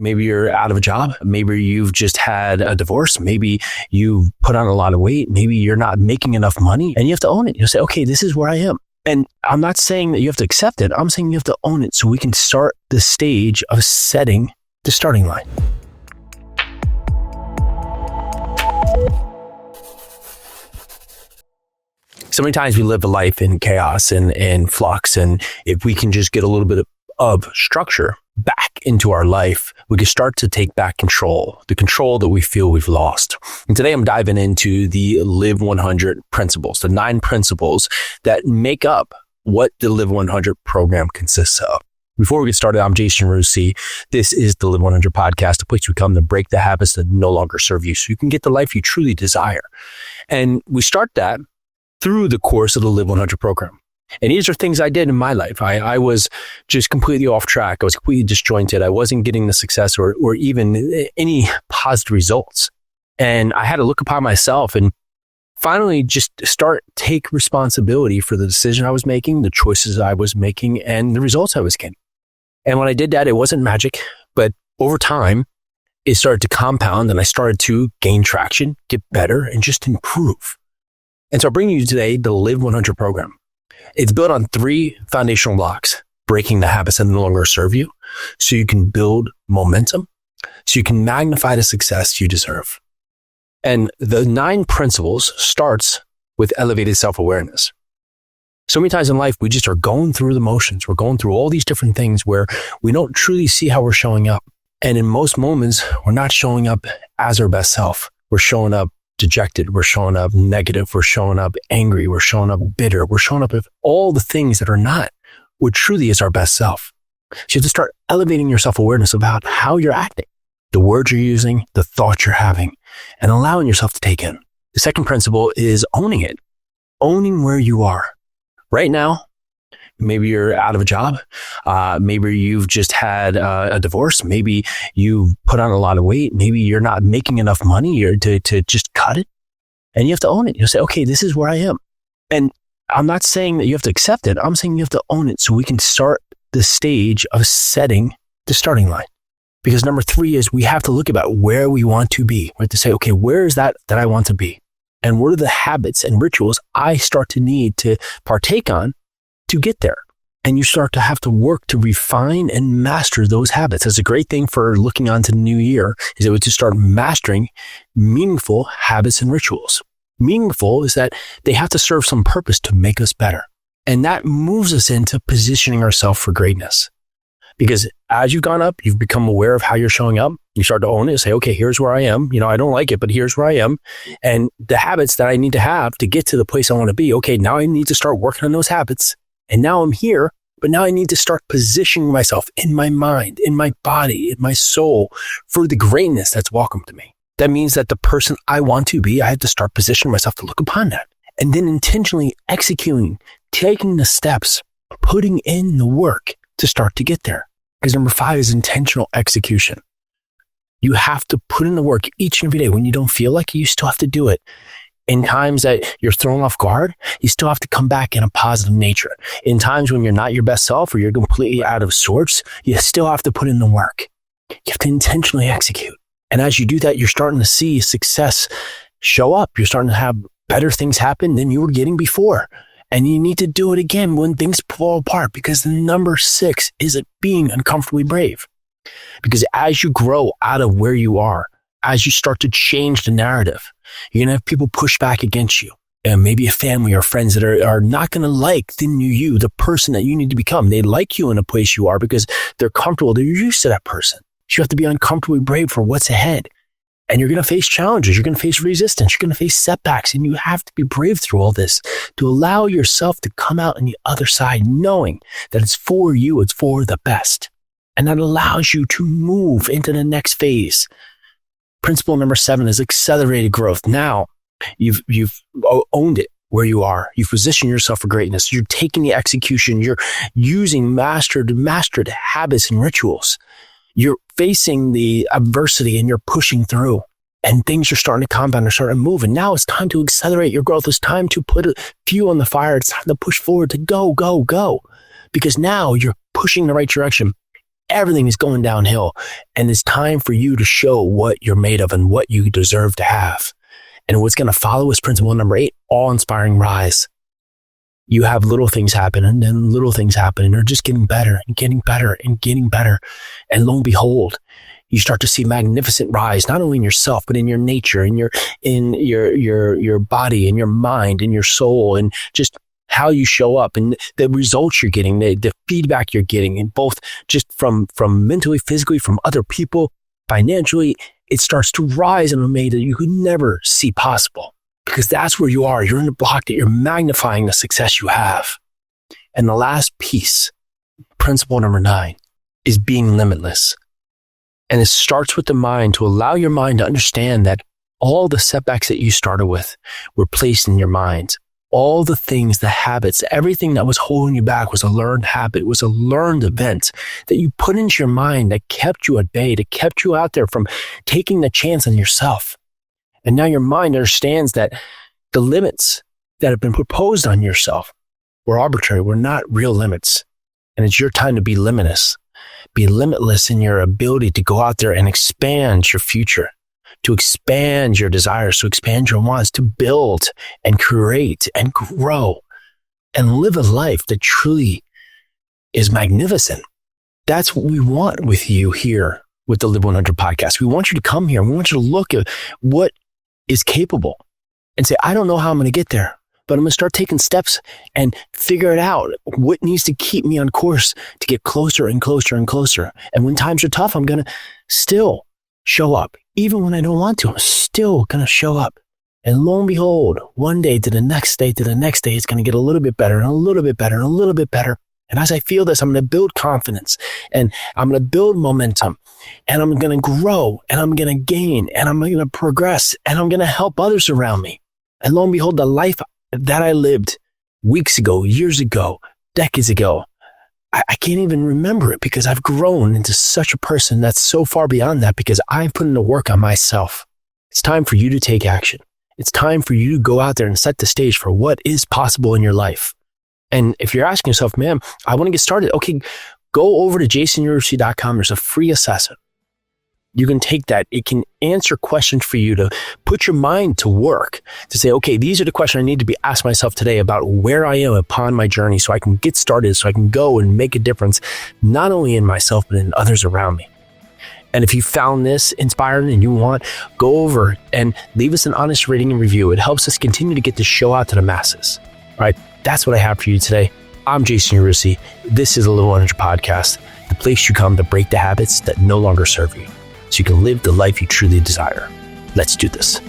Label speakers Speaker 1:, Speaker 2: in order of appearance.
Speaker 1: Maybe you're out of a job. Maybe you've just had a divorce. Maybe you've put on a lot of weight. Maybe you're not making enough money and you have to own it. You'll say, okay, this is where I am. And I'm not saying that you have to accept it. I'm saying you have to own it so we can start the stage of setting the starting line. So many times we live a life in chaos and flux. And if we can just get a little bit of structure back into our life, we can start to take back control, the control that we feel we've lost. And today I'm diving into the Live 100 principles, the 9 principles that make up what the Live 100 program consists of. Before we get started, I'm Yarusi. This is the Live 100 podcast, a place we come to break the habits that no longer serve you so you can get the life you truly desire. And we start that through the course of the Live 100 program. And these are things I did in my life. I was just completely off track. I was completely disjointed. I wasn't getting the success or even any positive results. And I had to look upon myself and finally just take responsibility for the decision I was making, the choices I was making, and the results I was getting. And when I did that, it wasn't magic, but over time, it started to compound and I started to gain traction, get better, and just improve. And so I'm bringing you today the Live 100 program. It's built on 3 foundational blocks: breaking the habits that no longer serve you, so you can build momentum, so you can magnify the success you deserve. And the 9 principles starts with elevated self-awareness. So many times in life, we just are going through the motions. We're going through all these different things where we don't truly see how we're showing up. And in most moments, we're not showing up as our best self. We're showing up dejected, we're showing up negative, we're showing up angry, we're showing up bitter, we're showing up with all the things that are not what truly is our best self. So you have to start elevating your self-awareness about how you're acting, the words you're using, the thoughts you're having, and allowing yourself to take in. The second principle is owning it, owning where you are. Right now, maybe you're out of a job. Maybe you've just had a divorce. Maybe you've put on a lot of weight. Maybe you're not making enough money to just cut it. And you have to own it. You'll say, okay, this is where I am. And I'm not saying that you have to accept it. I'm saying you have to own it so we can start the stage of setting the starting line. Because number 3 is we have to look about where we want to be. We have to say, okay, where is that I want to be? And what are the habits and rituals I start to need to partake on to get there? And you start to have to work to refine and master those habits. That's a great thing for looking on to the new year, is that we to start mastering meaningful habits and rituals. Meaningful is that they have to serve some purpose to make us better. And that moves us into positioning ourselves for greatness. Because as you've gone up, you've become aware of how you're showing up. You start to own it, say, okay, here's where I am. I don't like it, but here's where I am. And the habits that I need to have to get to the place I want to be. Okay, now I need to start working on those habits. And now I'm here, but now I need to start positioning myself in my mind, in my body, in my soul for the greatness that's welcome to me. That means that the person I want to be, I have to start positioning myself to look upon that. And then intentionally executing, taking the steps, putting in the work to start to get there. Because number 5 is intentional execution. You have to put in the work each and every day. When you don't feel like it, you still have to do it. In times that you're thrown off guard, you still have to come back in a positive nature. In times when you're not your best self or you're completely out of sorts, you still have to put in the work. You have to intentionally execute. And as you do that, you're starting to see success show up. You're starting to have better things happen than you were getting before. And you need to do it again when things fall apart, because the number 6 is being uncomfortably brave. Because as you grow out of where you are, as you start to change the narrative, you're going to have people push back against you. And maybe a family or friends that are not going to like the new you, the person that you need to become. They like you in a place you are because they're comfortable. They're used to that person. So you have to be uncomfortably brave for what's ahead. And you're going to face challenges. You're going to face resistance. You're going to face setbacks. And you have to be brave through all this to allow yourself to come out on the other side knowing that it's for you. It's for the best. And that allows you to move into the next phase. Principle number 7 is accelerated growth. Now you've owned it where you are. You've positioned yourself for greatness. You're taking the execution. You're using mastered habits and rituals. You're facing the adversity and you're pushing through, and things are starting to compound and starting to move. And now it's time to accelerate your growth. It's time to put fuel on the fire. It's time to push forward, to go, go, go, because now you're pushing the right direction. everything is going downhill. And it's time for you to show what you're made of and what you deserve to have. And what's going to follow is principle number 8, awe-inspiring rise. You have little things happen and then little things happen and they're just getting better and getting better and getting better. And lo and behold, you start to see magnificent rise, not only in yourself, but in your nature, in your body, in your mind, in your soul, and just how you show up and the results you're getting, the feedback you're getting, and both just from mentally, physically, from other people, financially, it starts to rise in a way that you could never see possible. Because that's where you are. You're in the block that you're magnifying the success you have. And the last piece, principle number 9, is being limitless. And it starts with the mind, to allow your mind to understand that all the setbacks that you started with were placed in your mind. All the things, the habits, everything that was holding you back was a learned habit, was a learned event that you put into your mind that kept you at bay, that kept you out there from taking the chance on yourself. And now your mind understands that the limits that have been proposed on yourself were arbitrary, were not real limits. And it's your time to be limitless. Be limitless in your ability to go out there and expand your future, to expand your desires, to expand your wants, to build and create and grow and live a life that truly is magnificent. That's what we want with you here with the Live 100 podcast. We want you to come here. We want you to look at what is capable and say, I don't know how I'm going to get there, but I'm going to start taking steps and figure it out. What needs to keep me on course to get closer and closer and closer. And when times are tough, I'm going to still show up. Even when I don't want to, I'm still going to show up. And lo and behold, one day to the next day to the next day, it's going to get a little bit better and a little bit better and a little bit better. And as I feel this, I'm going to build confidence and I'm going to build momentum and I'm going to grow and I'm going to gain and I'm going to progress and I'm going to help others around me. And lo and behold, the life that I lived weeks ago, years ago, decades ago, I can't even remember it because I've grown into such a person that's so far beyond that because I've put in the work on myself. It's time for you to take action. It's time for you to go out there and set the stage for what is possible in your life. And if you're asking yourself, man, I want to get started. Okay, go over to jasonyarusi.com. There's a free assessment. You can take that. It can answer questions for you to put your mind to work to say, okay, these are the questions I need to be asked myself today about where I am upon my journey so I can get started, so I can go and make a difference, not only in myself, but in others around me. And if you found this inspiring and you want, go over and leave us an honest rating and review. It helps us continue to get this show out to the masses. All right, that's what I have for you today. I'm Jason Yarusi. This is the Live 100 podcast, the place you come to break the habits that no longer serve you, so you can live the life you truly desire. Let's do this.